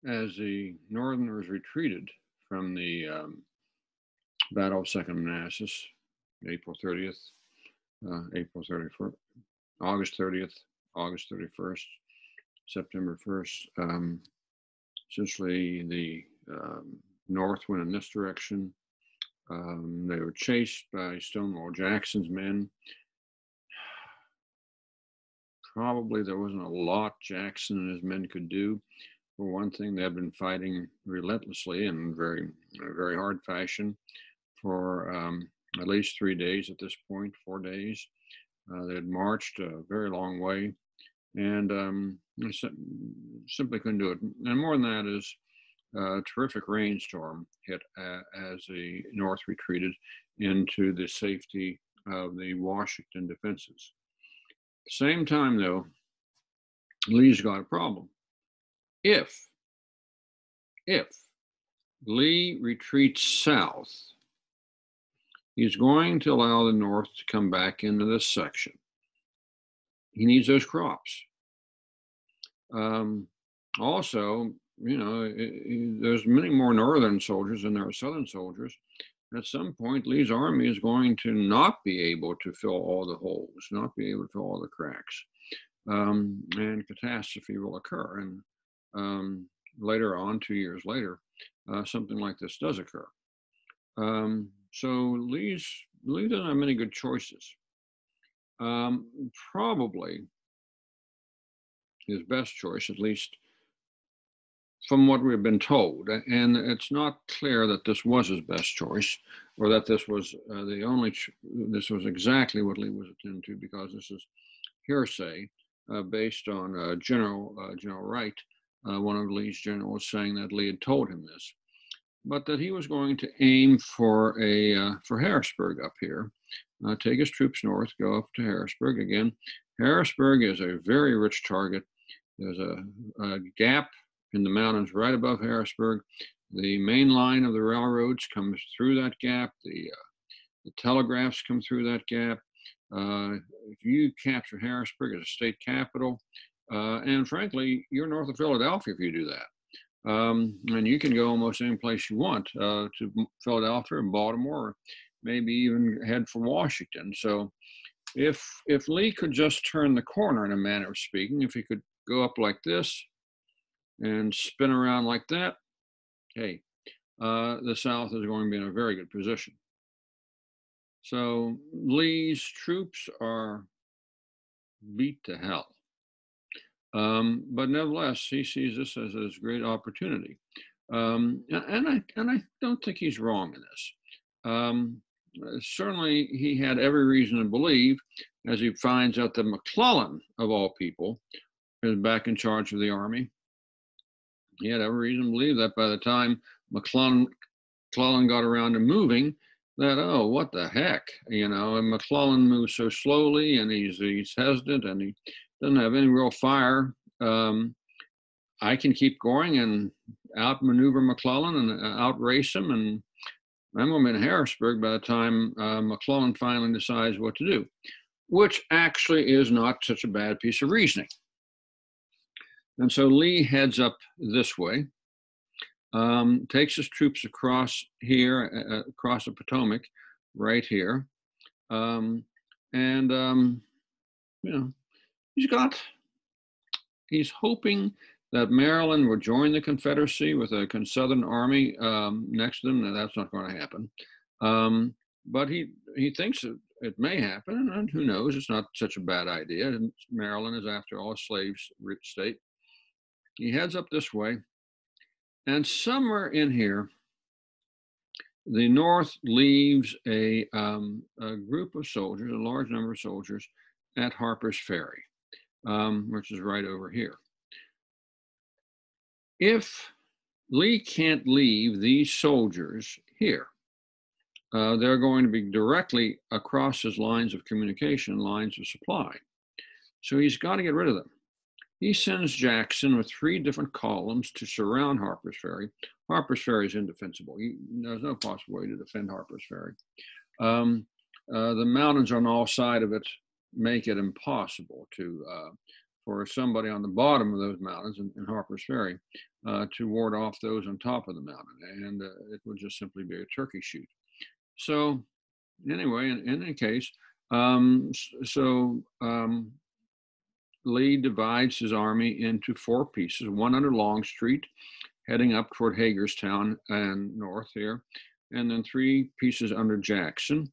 as the Northerners retreated from the Battle of Second Manassas, April 30th, April 31st, August 30th, August 31st, September 1st. Essentially, the North went in this direction. They were chased by Stonewall Jackson's men. Probably there wasn't a lot Jackson and his men could do. For one thing, they had been fighting relentlessly and very hard fashion for at least 3 days at this point, 4 days. They had marched a very long way and simply couldn't do it. And more than that is a terrific rainstorm hit as the North retreated into the safety of the Washington defenses. At the same time, though, Lee's got a problem. If Lee retreats south, he's going to allow the North to come back into this section. He needs those crops. Also, there's many more Northern soldiers than there are Southern soldiers. At some point, Lee's army is going to not be able to fill all the holes, not be able to fill all the cracks, and catastrophe will occur. And later on, 2 years later, something like this does occur. So Lee doesn't have many good choices. Probably his best choice, at least from what we've been told, and it's not clear that this was his best choice or that this was this was exactly what Lee was intending to, because this is hearsay based on General Wright, one of Lee's generals, saying that Lee had told him this, but that he was going to aim for Harrisburg up here, take his troops north, go up to Harrisburg. Again, Harrisburg is a very rich target. There's a gap in the mountains right above Harrisburg. The main line of the railroads comes through that gap. The telegraphs come through that gap. If you capture Harrisburg as a state capital, and frankly, you're north of Philadelphia if you do that. And you can go almost any place you want, to Philadelphia and Baltimore, or maybe even head for Washington. So if Lee could just turn the corner, in a manner of speaking, if he could go up like this and spin around like that, hey, the South is going to be in a very good position. So Lee's troops are beat to hell. But nevertheless, he sees this as a great opportunity. And I don't think he's wrong in this. Certainly, he had every reason to believe, as he finds out that McClellan, of all people, is back in charge of the army. He had every reason to believe that by the time McClellan got around to moving, that, oh, what the heck, and McClellan moves so slowly, and he's hesitant, and he doesn't have any real fire. I can keep going and outmaneuver McClellan and outrace him, and I'm going to be in Harrisburg by the time McClellan finally decides what to do, which actually is not such a bad piece of reasoning. And so Lee heads up this way, takes his troops across here, across the Potomac, right here. He's hoping that Maryland will join the Confederacy with a Southern army next to them. Now, that's not going to happen. But he thinks it may happen, and who knows? It's not such a bad idea. And Maryland is, after all, a slave-rich state. He heads up this way, and somewhere in here, the North leaves a group of soldiers, a large number of soldiers, at Harper's Ferry, which is right over here. If Lee can't leave these soldiers here, they're going to be directly across his lines of communication, lines of supply. So he's got to get rid of them. He sends Jackson with 3 different columns to surround Harper's Ferry. Harper's Ferry is indefensible. There's no possible way to defend Harper's Ferry. The mountains on all sides of it make it impossible for somebody on the bottom of those mountains in Harper's Ferry to ward off those on top of the mountain, and it would just simply be a turkey shoot. So anyway, in any case, Lee divides his army into 4 pieces, one under Longstreet, heading up toward Hagerstown and north here, and then 3 pieces under Jackson,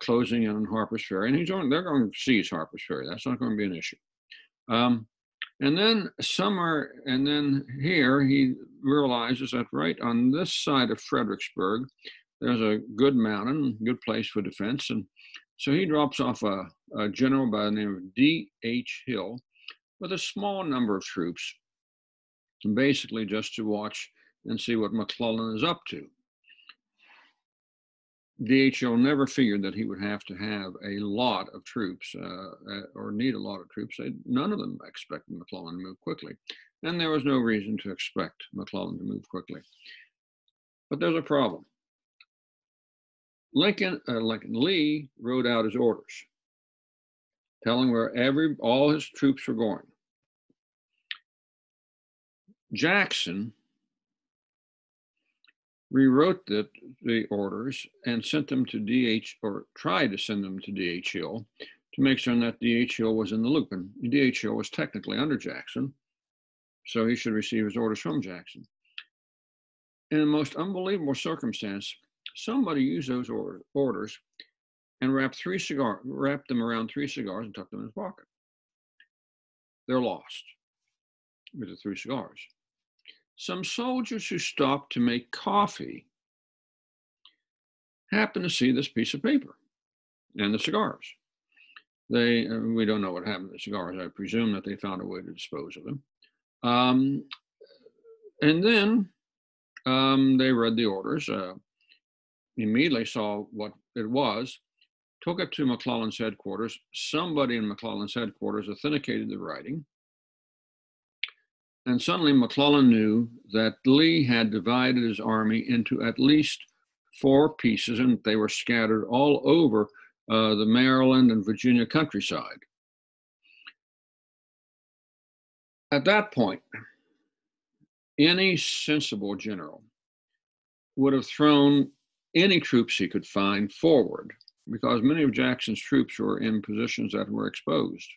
closing in on Harper's Ferry. And they're going to seize Harper's Ferry. That's not going to be an issue. And then here he realizes that right on this side of Fredericksburg, there's a good mountain, good place for defense. And so he drops off a general by the name of D.H. Hill with a small number of troops, basically just to watch and see what McClellan is up to. D.H. Hill never figured that he would have to have a lot of troops or need a lot of troops. None of them expected McClellan to move quickly. And there was no reason to expect McClellan to move quickly. But there's a problem. Lee wrote out his orders, telling where all his troops were going. Jackson rewrote the orders and sent them to D.H. or tried to send them to D.H. Hill to make sure that D.H. Hill was in the loop. And D.H. Hill was technically under Jackson, so he should receive his orders from Jackson. In the most unbelievable circumstance, somebody used those orders and wrapped them around 3 cigars and tucked them in his pocket. They're lost with the 3 cigars. Some soldiers who stopped to make coffee happened to see this piece of paper and the cigars. We don't know what happened to the cigars. I presume that they found a way to dispose of them. And then they read the orders, immediately saw what it was, took it to McClellan's headquarters. Somebody in McClellan's headquarters authenticated the writing. And suddenly McClellan knew that Lee had divided his army into at least 4 pieces, and they were scattered all over the Maryland and Virginia countryside. At that point, any sensible general would have thrown any troops he could find forward, because many of Jackson's troops were in positions that were exposed.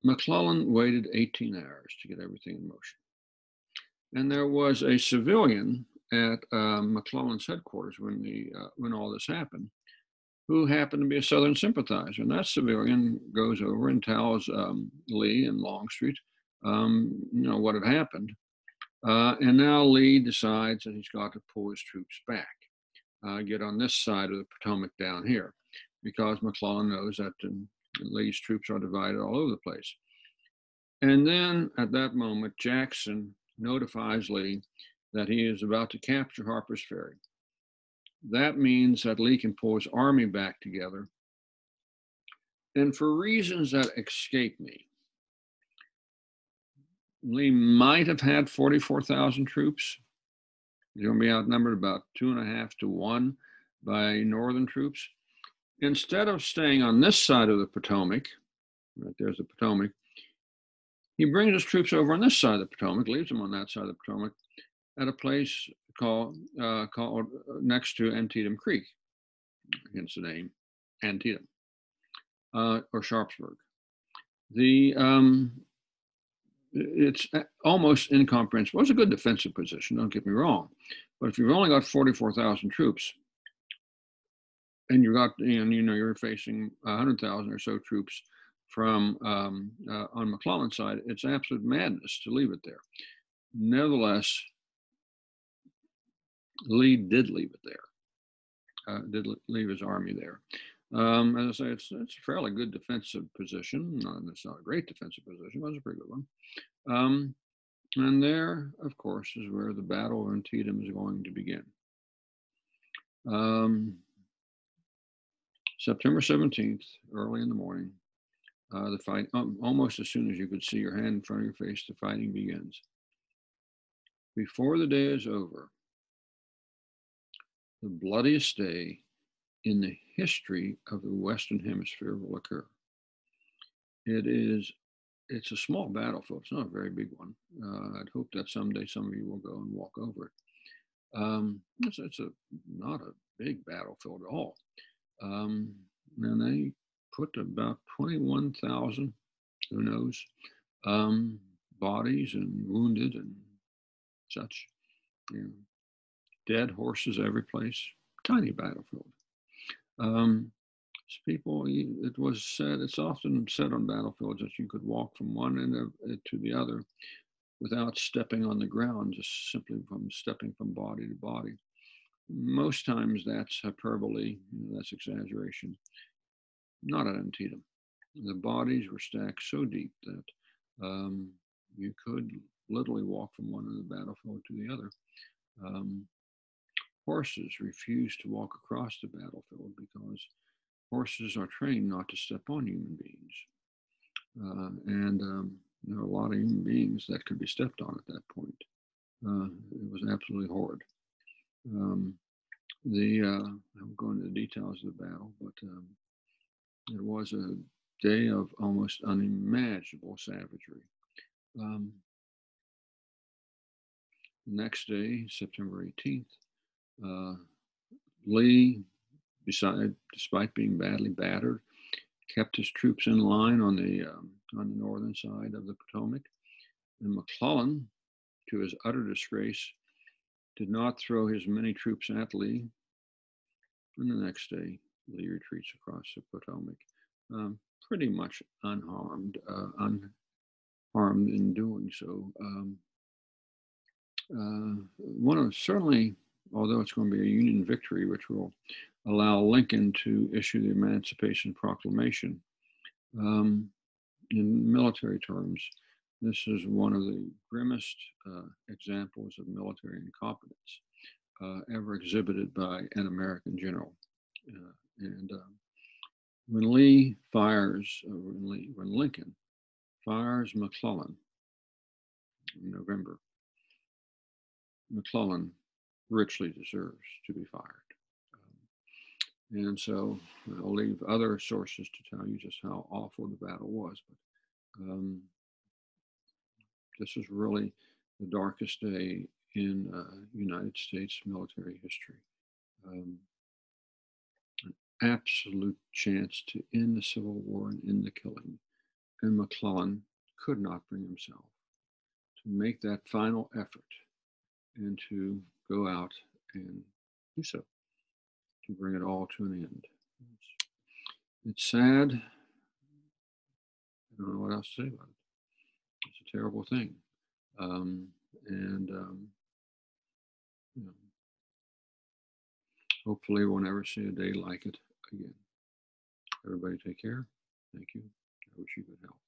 McClellan waited 18 hours to get everything in motion. And there was a civilian at McClellan's headquarters when all this happened, who happened to be a Southern sympathizer. And that civilian goes over and tells Lee and Longstreet, what had happened. And now Lee decides that he's got to pull his troops back, get on this side of the Potomac down here, because McClellan knows that Lee's troops are divided all over the place. And then at that moment, Jackson notifies Lee that he is about to capture Harper's Ferry. That means that Lee can pull his army back together. And for reasons that escape me, Lee might have had 44,000 troops. He's going to be outnumbered about 2.5 to 1 by Northern troops. Instead of staying on this side of the Potomac, right there's the Potomac, he brings his troops over on this side of the Potomac, leaves them on that side of the Potomac, at a place called next to Antietam Creek, hence the name Antietam, or Sharpsburg. It's almost incomprehensible. It's a good defensive position, don't get me wrong, but if you've only got 44,000 troops, and you're facing 100,000 or so troops from on McClellan's side, it's absolute madness to leave it there. Nevertheless, Lee did leave it there, did leave his army there. As I say, it's a fairly good defensive position. It's not a great defensive position, but it's a pretty good one. And there, of course, is where the Battle of Antietam is going to begin. September 17th, early in the morning, the fight, almost as soon as you could see your hand in front of your face, the fighting begins. Before the day is over, the bloodiest day in the history of the Western Hemisphere will occur. it's a small battlefield. It's not a very big one. I'd hope that someday some of you will go and walk over it. It's not a big battlefield at all. And they put about 21,000, who knows, bodies and wounded and such. You know, dead horses every place. Tiny battlefield. It was said, it's often said on battlefields that you could walk from one end of it to the other without stepping on the ground, just simply from stepping from body to body. Most times that's hyperbole, that's exaggeration. Not at Antietam. The bodies were stacked so deep that you could literally walk from one end of the battlefield to the other. Horses refused to walk across the battlefield because horses are trained not to step on human beings. And there are a lot of human beings that could be stepped on at that point. It was absolutely horrid. I'm going into the details of the battle, but it was a day of almost unimaginable savagery. The next day, September 18th, Lee, despite being badly battered, kept his troops in line on the northern side of the Potomac. And McClellan, to his utter disgrace, did not throw his many troops at Lee. And the next day, Lee retreats across the Potomac, pretty much unharmed in doing so. Certainly, although it's going to be a Union victory, which will allow Lincoln to issue the Emancipation Proclamation, in military terms, this is one of the grimmest examples of military incompetence ever exhibited by an American general. When Lincoln fires McClellan in November, McClellan richly deserves to be fired. And so I'll leave other sources to tell you just how awful the battle was. But this is really the darkest day in United States military history. An absolute chance to end the Civil War and end the killing. And McClellan could not bring himself to make that final effort and to go out and do so, to bring it all to an end. It's sad. I don't know what else to say about it. It's a terrible thing. You know, hopefully we'll never see a day like it again. Everybody take care. Thank you. I wish you good health.